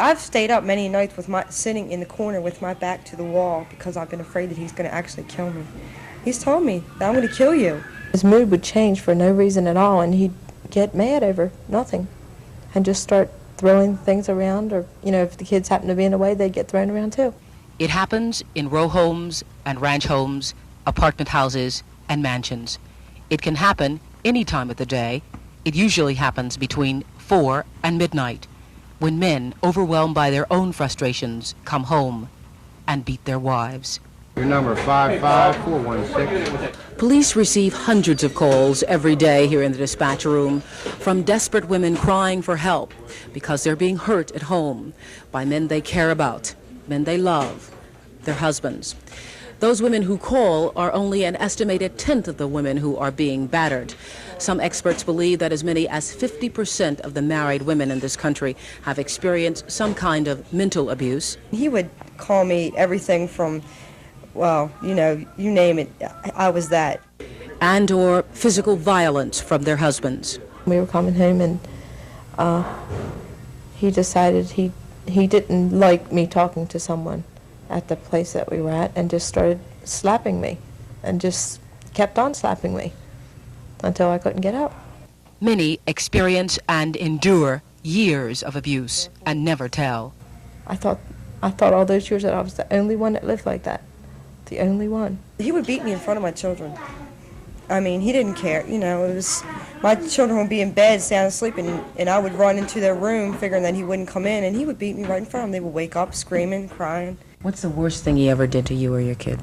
I've stayed up many nights sitting in the corner with my back to the wall because I've been afraid that he's going to actually kill me. He's told me that I'm going to kill you. His mood would change for no reason at all, and he'd get mad over nothing and just start throwing things around, or, if the kids happen to be in the way, they'd get thrown around too. It happens in row homes and ranch homes, apartment houses and mansions. It can happen any time of the day. It usually happens between 4 and midnight, when men, overwhelmed by their own frustrations, come home and beat their wives. Your number 55416. Police receive hundreds of calls every day here in the dispatch room from desperate women crying for help because they're being hurt at home by men they care about, men they love, their husbands. Those women who call are only an estimated tenth of the women who are being battered. Some experts believe that as many as 50% of the married women in this country have experienced some kind of mental abuse. He would call me everything from, well, you name it, I was that. And or physical violence from their husbands. We were coming home and he decided he didn't like me talking to someone at the place that we were at, and just started slapping me and just kept on slapping me until I couldn't get up. Many experience and endure years of abuse and never tell. I thought all those years that I was the only one that lived like that. The only one. He would beat me in front of my children. I mean, he didn't care. It was, my children would be in bed, sound asleep, and I would run into their room figuring that he wouldn't come in, and he would beat me right in front of them. They would wake up screaming, crying. What's the worst thing he ever did to you or your kids?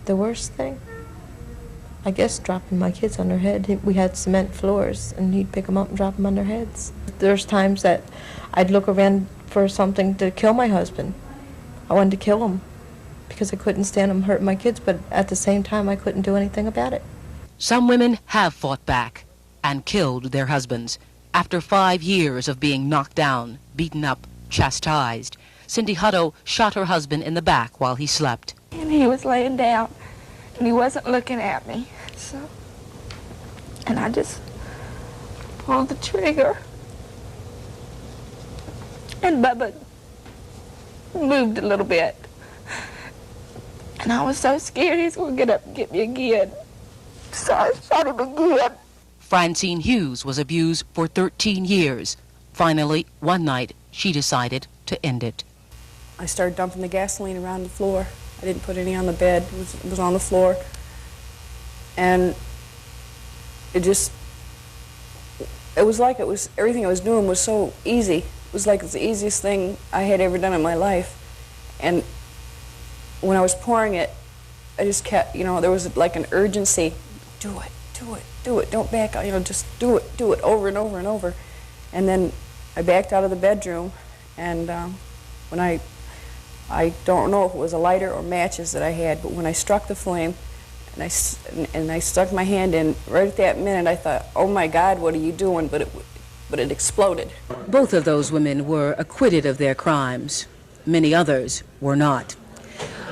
The worst thing? I guess dropping my kids on their head. We had cement floors, and he'd pick them up and drop them on their heads. There's times that I'd look around for something to kill my husband. I wanted to kill him because I couldn't stand him hurting my kids, but at the same time I couldn't do anything about it. Some women have fought back and killed their husbands after 5 years of being knocked down, beaten up, chastised. Cindy Hutto shot her husband in the back while he slept. And he was laying down, and he wasn't looking at me, and I just pulled the trigger, and Bubba moved a little bit. And I was so scared he was going to get up and get me again. So I shot him again. Francine Hughes was abused for 13 years. Finally, one night, she decided to end it. I started dumping the gasoline around the floor. I didn't put any on the bed. It was on the floor. And it was like everything I was doing was so easy. It was like the easiest thing I had ever done in my life. And when I was pouring it, I just kept, there was like an urgency. Do it, do it, do it. Don't back out, just do it over and over and over. And then I backed out of the bedroom, and when I don't know if it was a lighter or matches that I had, but when I struck the flame, and I stuck my hand in, right at that minute I thought, oh my God, what are you doing? But it exploded. Both of those women were acquitted of their crimes. Many others were not.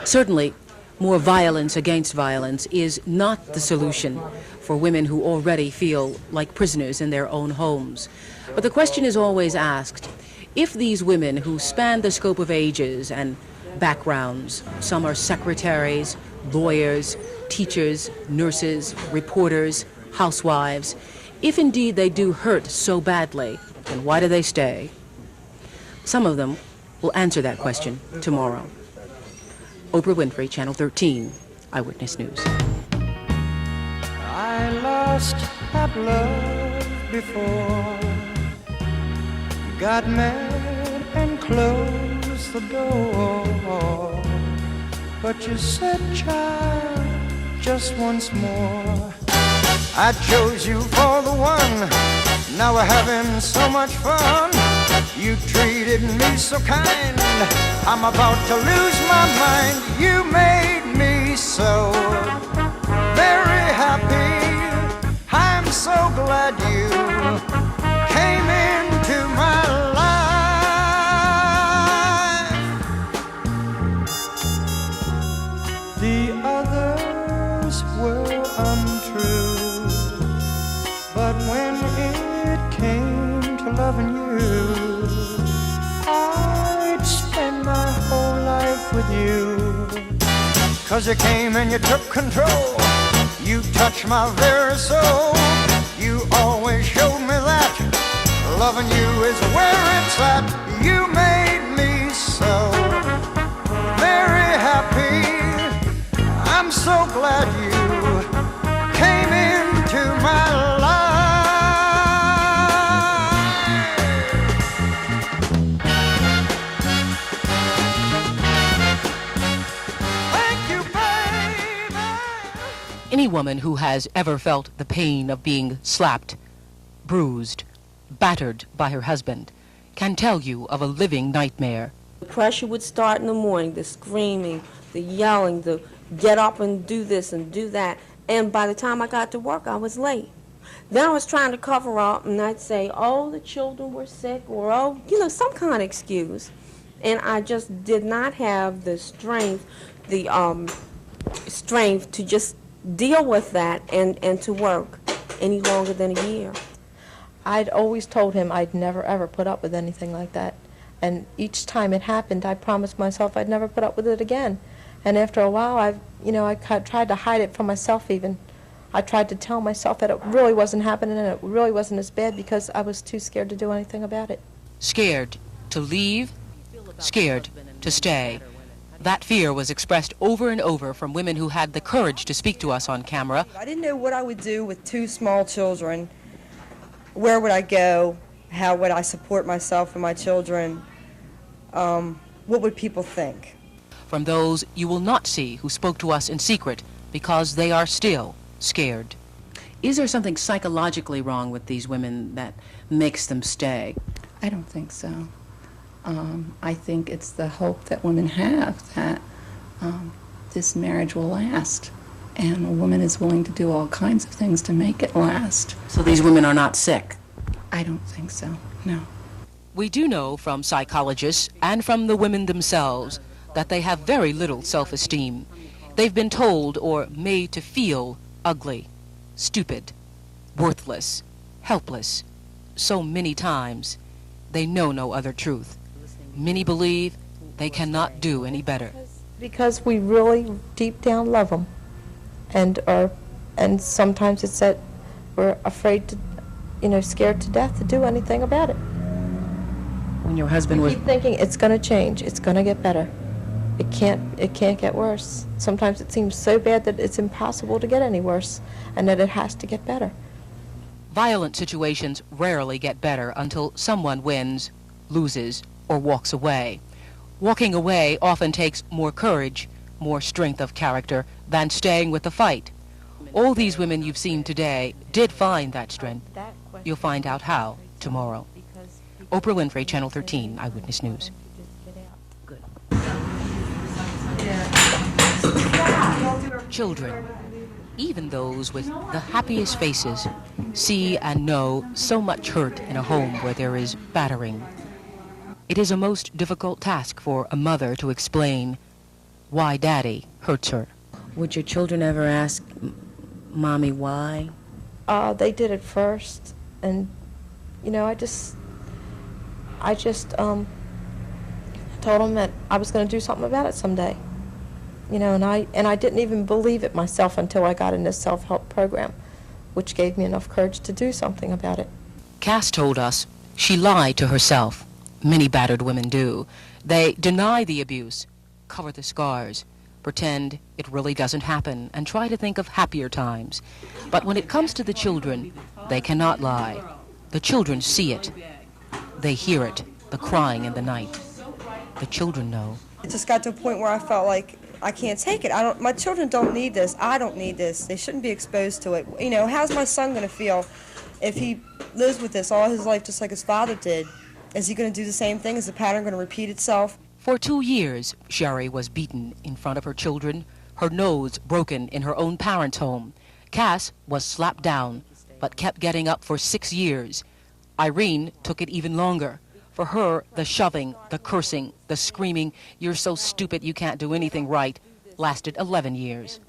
Certainly, more violence against violence is not the solution for women who already feel like prisoners in their own homes. But the question is always asked, if these women who span the scope of ages and backgrounds, some are secretaries, lawyers, teachers, nurses, reporters, housewives, if indeed they do hurt so badly, then why do they stay? Some of them will answer that question tomorrow. Oprah Winfrey, Channel 13, Eyewitness News. I lost that love before, got mad and closed the door, but you said, child, just once more. I chose you for the one, now we're having so much fun. You treated me so kind, I'm about to lose my mind. You made me so very happy, I'm so glad you came into my life. The others were untrue, but when it came to loving you, with you. 'Cause you came and you took control. You touched my very soul. You always showed me that loving you is where it's at. You made me so very happy. I'm so glad you came into my Any woman who has ever felt the pain of being slapped, bruised, battered by her husband can tell you of a living nightmare. The pressure would start in the morning, the screaming, the yelling, the get up and do this and do that. And by the time I got to work, I was late. Then I was trying to cover up, and I'd say, oh, the children were sick, or, oh, you know, some kind of excuse. And I just did not have the strength, to just deal with that and to work any longer than a year. I'd always told him I'd never ever put up with anything like that. And each time it happened, I promised myself I'd never put up with it again. And after a while, I tried to hide it from myself even. I tried to tell myself that it really wasn't happening and it really wasn't as bad because I was too scared to do anything about it. Scared to leave, scared to stay. That fear was expressed over and over from women who had the courage to speak to us on camera. I didn't know what I would do with 2 small children. Where would I go? How would I support myself and my children? What would people think? From those you will not see who spoke to us in secret because they are still scared. Is there something psychologically wrong with these women that makes them stay? I don't think so. I think it's the hope that women have that this marriage will last, and a woman is willing to do all kinds of things to make it last. So these women are not sick? I don't think so, no. We do know from psychologists and from the women themselves that they have very little self-esteem. They've been told or made to feel ugly, stupid, worthless, helpless, so many times they know no other truth. Many believe they cannot do any better. Because we really deep down love them, and sometimes it's that we're afraid to, scared to death to do anything about it. When your husband was... We keep thinking it's going to change, it's going to get better. It can't get worse. Sometimes it seems so bad that it's impossible to get any worse, and that it has to get better. Violent situations rarely get better until someone wins, loses, or walks away. Walking away often takes more courage, more strength of character than staying with the fight. All these women you've seen today did find that strength. You'll find out how tomorrow. Oprah Winfrey, Channel 13, Eyewitness News. Good. Children, even those with the happiest faces, see and know so much hurt in a home where there is battering. It is a most difficult task for a mother to explain why Daddy hurts her. Would your children ever ask Mommy why? They did at first, and I just told them that I was going to do something about it someday. And I didn't even believe it myself until I got in this self-help program, which gave me enough courage to do something about it. Cass told us she lied to herself. Many battered women do. They deny the abuse, cover the scars, pretend it really doesn't happen, and try to think of happier times. But when it comes to the children, they cannot lie. The children see it. They hear it, the crying in the night. The children know. It just got to a point where I felt like I can't take it. My children don't need this. I don't need this. They shouldn't be exposed to it. How's my son going to feel if he lives with this all his life just like his father did? Is he going to do the same thing? Is the pattern going to repeat itself? For 2 years, Sherry was beaten in front of her children, her nose broken in her own parents' home. Cass was slapped down, but kept getting up for 6 years. Irene took it even longer. For her, the shoving, the cursing, the screaming, "You're so stupid you can't do anything right," lasted 11 years.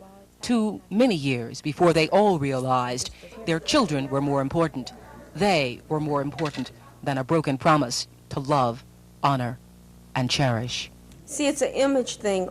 Too many years before they all realized their children were more important. They were more important than a broken promise to love, honor, and cherish. See, it's an image thing.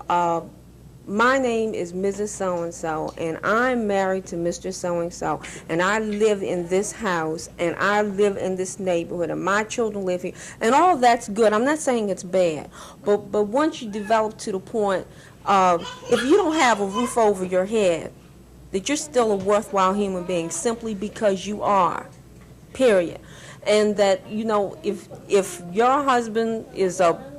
My name is Mrs. So-and-so, and I'm married to Mr. So-and-so, and I live in this house, and I live in this neighborhood, and my children live here, and all that's good. I'm not saying it's bad, but once you develop to the point of, if you don't have a roof over your head, that you're still a worthwhile human being simply because you are, period. And that, you know, if your husband is a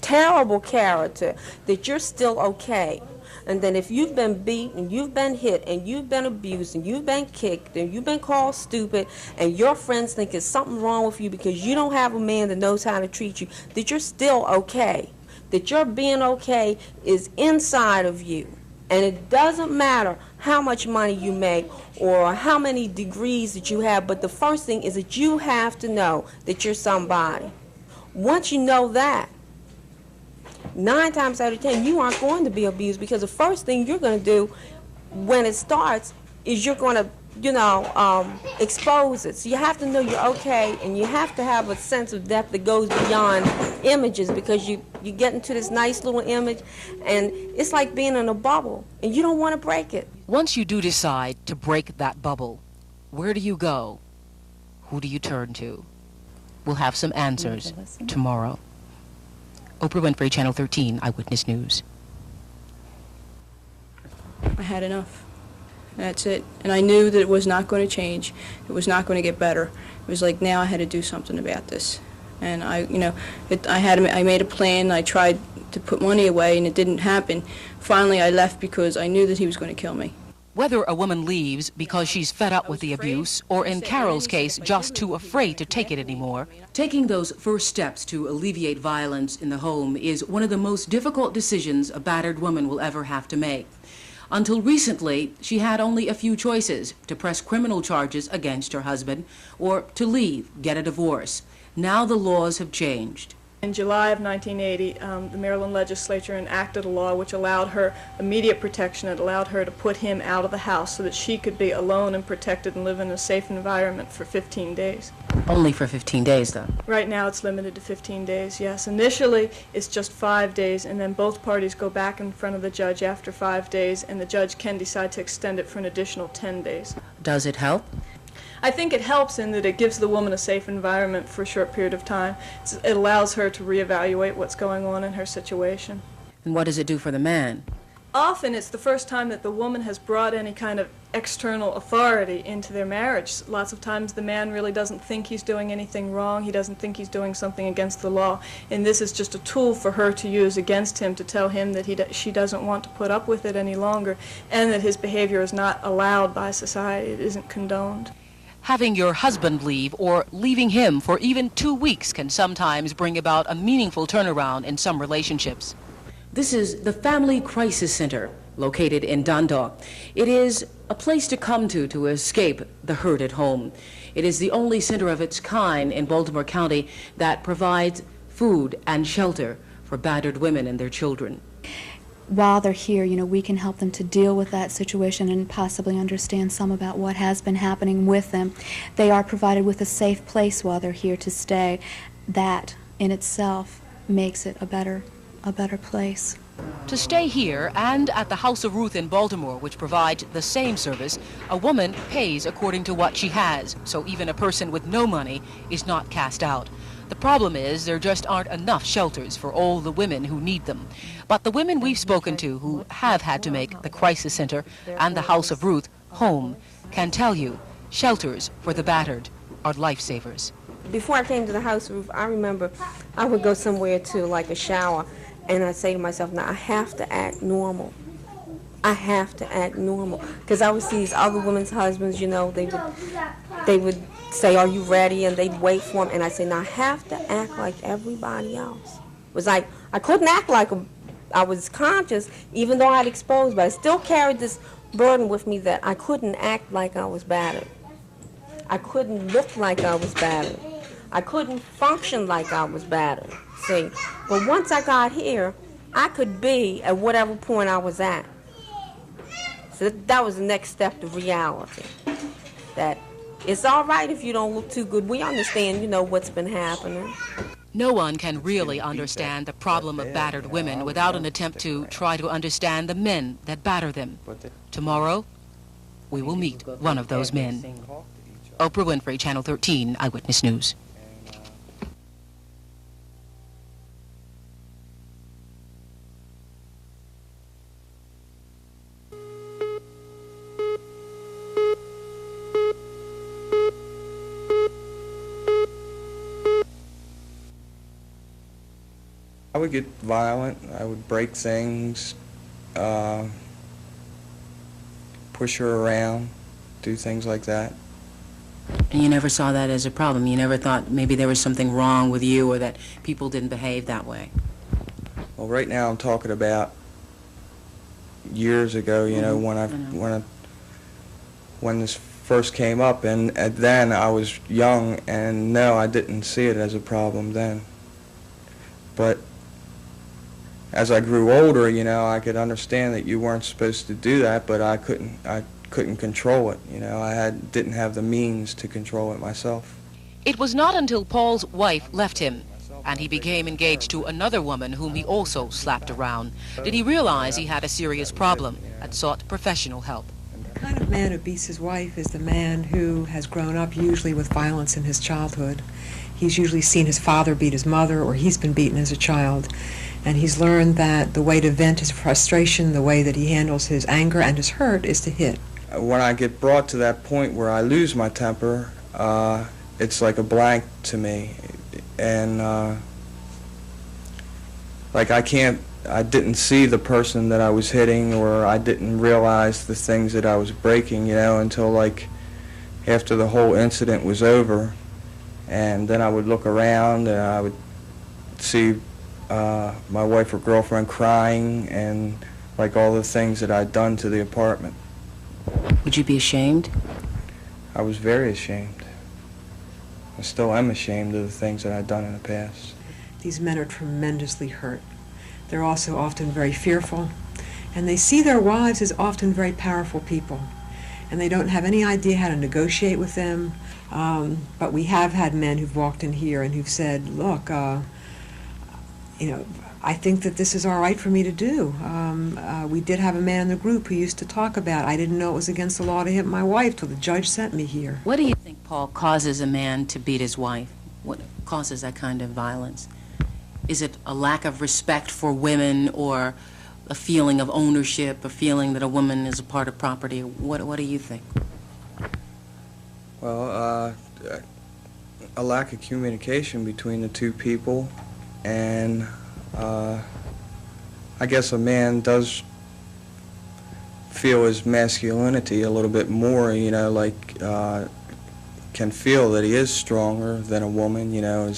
terrible character, that you're still okay. And then if you've been beaten, you've been hit, and you've been abused, and you've been kicked, and you've been called stupid, and your friends think there's something wrong with you because you don't have a man that knows how to treat you, that you're still okay. That your being okay is inside of you. And it doesn't matter how much money you make or how many degrees that you have, but the first thing is that you have to know that you're somebody. Once you know that, 9 times out of 10, you aren't going to be abused, because the first thing you're going to do when it starts is you're going to, you know, expose it. So you have to know you're okay, and you have to have a sense of depth that goes beyond images, because you get into this nice little image, and it's like being in a bubble, and you don't want to break it. Once you do decide to break that bubble, where do you go? Who do you turn to? We'll have some answers tomorrow. Oprah Winfrey, Channel 13, Eyewitness News. I had enough. That's it. And I knew that it was not going to change. It was not going to get better. It was like, now I had to do something about this. And I made a plan. I tried to put money away, and it didn't happen. Finally, I left because I knew that he was going to kill me. Whether a woman leaves because she's fed up with the abuse, or in Carol's case, just too afraid to take it anymore, taking those first steps to alleviate violence in the home is one of the most difficult decisions a battered woman will ever have to make. Until recently, she had only a few choices: to press criminal charges against her husband, or to leave, get a divorce. Now the laws have changed. In July of 1980, the Maryland legislature enacted a law which allowed her immediate protection. It allowed her to put him out of the house so that she could be alone and protected and live in a safe environment for 15 days. Only for 15 days, though. Right now it's limited to 15 days, yes. Initially it's just 5 days, and then both parties go back in front of the judge after 5 days, and the judge can decide to extend it for an additional 10 days. Does it help? I think it helps in that it gives the woman a safe environment for a short period of time. It allows her to reevaluate what's going on in her situation. And what does it do for the man? Often it's the first time that the woman has brought any kind of external authority into their marriage. Lots of times the man really doesn't think he's doing anything wrong. He doesn't think he's doing something against the law. And this is just a tool for her to use against him, to tell him that she doesn't want to put up with it any longer, and that his behavior is not allowed by society. It isn't condoned. Having your husband leave, or leaving him for even 2 weeks, can sometimes bring about a meaningful turnaround in some relationships. This is the Family Crisis Center, located in Dundalk. It is a place to come to escape the hurt at home. It is the only center of its kind in Baltimore County that provides food and shelter for battered women and their children. While they're here, you know, we can help them to deal with that situation and possibly understand some about what has been happening with them. They are provided with a safe place while they're here to stay. That in itself makes it a better place. To stay here and at the House of Ruth in Baltimore, which provides the same service, a woman pays according to what she has, so even a person with no money is not cast out. The problem is there just aren't enough shelters for all the women who need them. But the women we've spoken to who have had to make the Crisis Center and the House of Ruth home can tell you shelters for the battered are lifesavers. Before I came to the House of Ruth, I remember I would go somewhere to like a shower, and I'd say to myself, now I have to act normal. I have to act normal. Because I would see these other women's husbands, you know, they would say, are you ready? And they'd wait for them. And I'd say, now I have to act like everybody else. It was like, I couldn't act like I was conscious, even though I'd exposed, but I still carried this burden with me that I couldn't act like I was battered. I couldn't look like I was battered. I couldn't function like I was battered, see. But once I got here, I could be at whatever point I was at. So that was the next step to reality. That it's all right if you don't look too good. We understand, you know, what's been happening. No one can really understand the problem of battered women without an attempt to try to understand the men that batter them. Tomorrow, we will meet one of those men. Oprah Winfrey, Channel 13, Eyewitness News. I would get violent. I would break things, push her around, do things like that. And you never saw that as a problem? You never thought maybe there was something wrong with you or that people didn't behave that way? Well, right now I'm talking about years ago, you know, when this first came up, and then I was young, and no, I didn't see it as a problem then. But as I grew older, you know, I could understand that you weren't supposed to do that, but I couldn't control it. You know, didn't have the means to control it myself. It was not until Paul's wife left him and he became engaged to another woman whom he also slapped around did he realize he had a serious problem and sought professional help. The kind of man who beats his wife is the man who has grown up usually with violence in his childhood. He's usually seen his father beat his mother, or he's been beaten as a child. And he's learned that the way to vent his frustration, the way that he handles his anger and his hurt, is to hit. When I get brought to that point where I lose my temper, it's like a blank to me. And like I didn't see the person that I was hitting, or I didn't realize the things that I was breaking, you know, until like after the whole incident was over. And then I would look around and I would see my wife or girlfriend crying, and like all the things that I'd done to the apartment. Would you be ashamed? I was very ashamed. I still am ashamed of the things that I'd done in the past. These men are tremendously hurt. They're also often very fearful, and they see their wives as often very powerful people, and they don't have any idea how to negotiate with them. But we have had men who've walked in here and who've said, look, you know, I think that this is all right for me to do. We did have a man in the group who used to talk about, I didn't know it was against the law to hit my wife till the judge sent me here. What do you think, Paul, causes a man to beat his wife? What causes that kind of violence? Is it a lack of respect for women, or a feeling of ownership, a feeling that a woman is a part of property? What do you think? Well, a lack of communication between the two people, and I guess a man does feel his masculinity a little bit more, you know, like can feel that he is stronger than a woman, you know.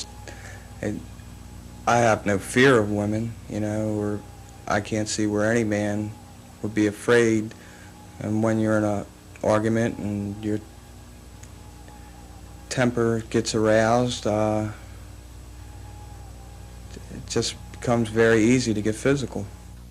I have no fear of women, you know, or I can't see where any man would be afraid. And when you're in an argument and your temper gets aroused, it just becomes very easy to get physical.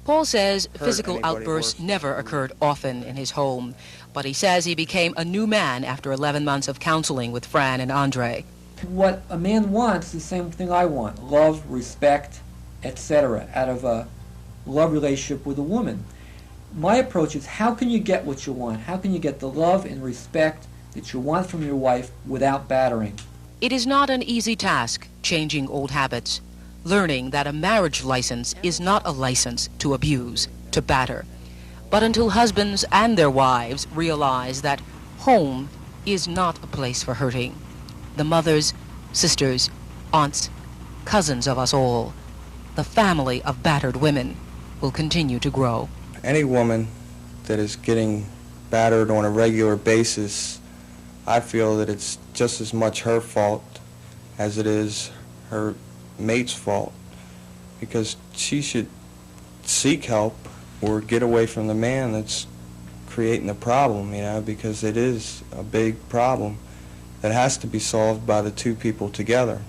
Paul says physical outbursts never occurred often in his home, but he says he became a new man after 11 months of counseling with Fran and Andre. What a man wants is the same thing I want: love, respect, etc., out of a love relationship with a woman. My approach is, how can you get what you want? How can you get the love and respect that you want from your wife without battering? It is not an easy task, changing old habits, learning that a marriage license is not a license to abuse, to batter. But until husbands and their wives realize that home is not a place for hurting, the mothers, sisters, aunts, cousins of us all, the family of battered women will continue to grow. Any woman that is getting battered on a regular basis, I feel that it's just as much her fault as it is her mate's fault, because she should seek help or get away from the man that's creating the problem, you know, because it is a big problem that has to be solved by the two people together.